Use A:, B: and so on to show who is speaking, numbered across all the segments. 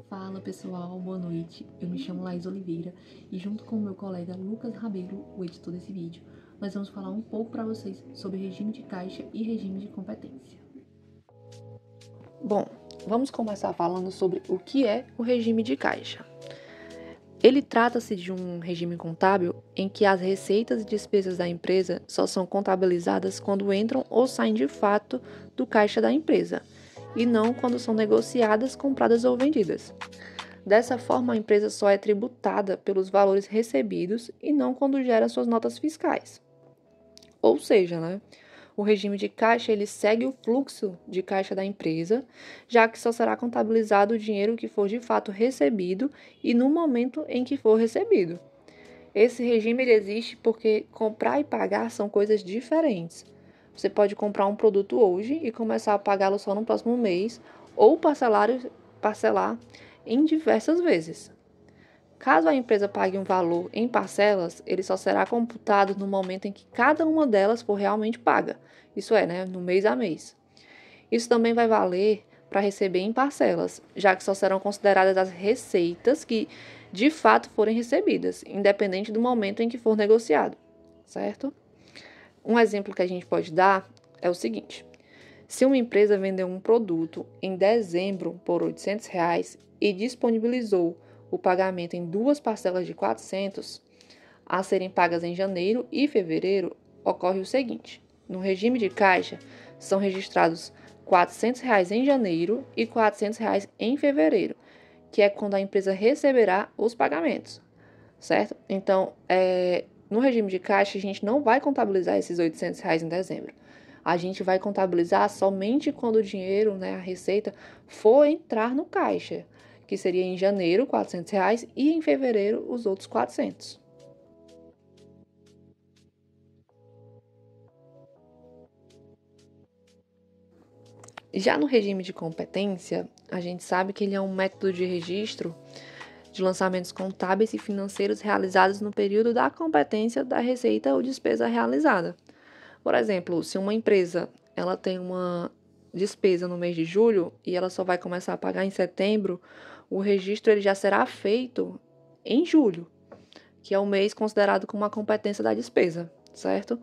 A: Fala pessoal, boa noite. Eu me chamo Laís Oliveira e junto com o meu colega Lucas Rabeiro, o editor desse vídeo, nós vamos falar um pouco para vocês sobre regime de caixa e regime de competência. Bom, vamos começar falando sobre o que é o regime de caixa. Ele trata-se de um regime contábil em que as receitas e despesas da empresa só são contabilizadas quando entram ou saem de fato do caixa da empresa, e não quando são negociadas, compradas ou vendidas. Dessa forma, a empresa só é tributada pelos valores recebidos e não quando gera suas notas fiscais. Ou seja, o regime de caixa ele segue o fluxo de caixa da empresa, já que só será contabilizado o dinheiro que for de fato recebido e no momento em que for recebido. Esse regime ele existe porque comprar e pagar são coisas diferentes. Você pode comprar um produto hoje e começar a pagá-lo só no próximo mês, ou parcelar em diversas vezes. Caso a empresa pague um valor em parcelas, ele só será computado no momento em que cada uma delas for realmente paga, isso é, no mês a mês. Isso também vai valer para receber em parcelas, já que só serão consideradas as receitas que de fato forem recebidas, independente do momento em que for negociado, certo? Um exemplo que a gente pode dar é o seguinte: se uma empresa vendeu um produto em dezembro por R$800 e disponibilizou o pagamento em duas parcelas de 400, a serem pagas em janeiro e fevereiro, ocorre o seguinte: no regime de caixa, são registrados R$400 em janeiro e R$400 em fevereiro, que é quando a empresa receberá os pagamentos, certo? Então, no regime de caixa, a gente não vai contabilizar esses R$800 em dezembro. A gente vai contabilizar somente quando o dinheiro, a receita, for entrar no caixa, que seria em janeiro R$400 e em fevereiro os outros 400. Já no regime de competência, a gente sabe que ele é um método de registro de lançamentos contábeis e financeiros realizados no período da competência da receita ou despesa realizada. Por exemplo, se uma empresa ela tem uma despesa no mês de julho e ela só vai começar a pagar em setembro, o registro ele já será feito em julho, que é o mês considerado como a competência da despesa, certo?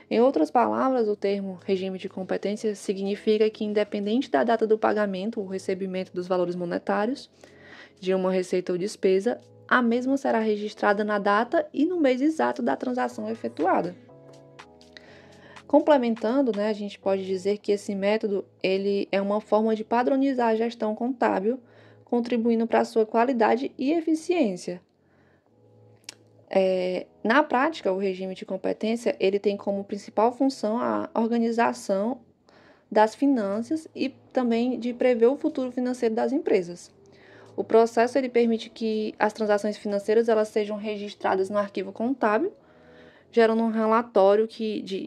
A: Em outras palavras, o termo regime de competência significa que, independente da data do pagamento ou recebimento dos valores monetários de uma receita ou despesa, a mesma será registrada na data e no mês exato da transação efetuada. Complementando, a gente pode dizer que esse método ele é uma forma de padronizar a gestão contábil, contribuindo para a sua qualidade e eficiência. Na prática, o regime de competência ele tem como principal função a organização das finanças e também de prever o futuro financeiro das empresas. O processo ele permite que as transações financeiras elas sejam registradas no arquivo contábil, gerando um relatório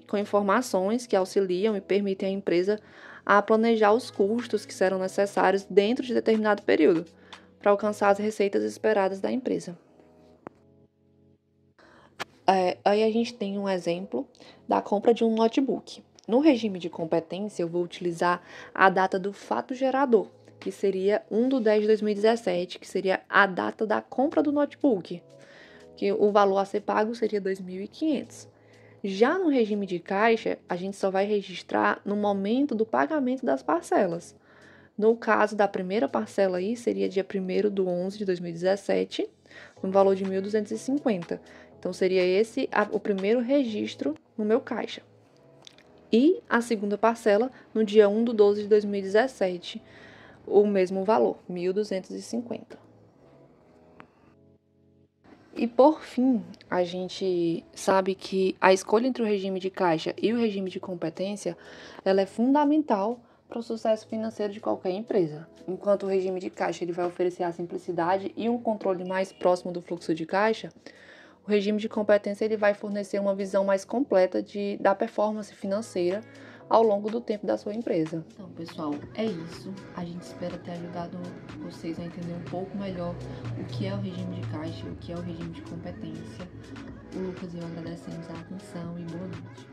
A: com informações que auxiliam e permitem à empresa a planejar os custos que serão necessários dentro de determinado período para alcançar as receitas esperadas da empresa. Aí a gente tem um exemplo da compra de um notebook. No regime de competência, eu vou utilizar a data do fato gerador, que seria 1/10/2017, que seria a data da compra do notebook, que o valor a ser pago seria R$ 2.500. Já no regime de caixa, a gente só vai registrar no momento do pagamento das parcelas. No caso da primeira parcela aí, seria dia 1º de 11 de 2017, no valor de R$ 1.250. Então, seria esse o primeiro registro no meu caixa. E a segunda parcela, no dia 1/12/2017, o mesmo valor, R$ 1.250. E, por fim, a gente sabe que a escolha entre o regime de caixa e o regime de competência, ela é fundamental para o sucesso financeiro de qualquer empresa. Enquanto o regime de caixa ele vai oferecer a simplicidade e um controle mais próximo do fluxo de caixa, o regime de competência ele vai fornecer uma visão mais completa da performance financeira ao longo do tempo da sua empresa. Então, pessoal, é isso. A gente espera ter ajudado vocês a entender um pouco melhor o que é o regime de caixa, o que é o regime de competência. O Lucas e eu agradecemos a atenção e boa noite.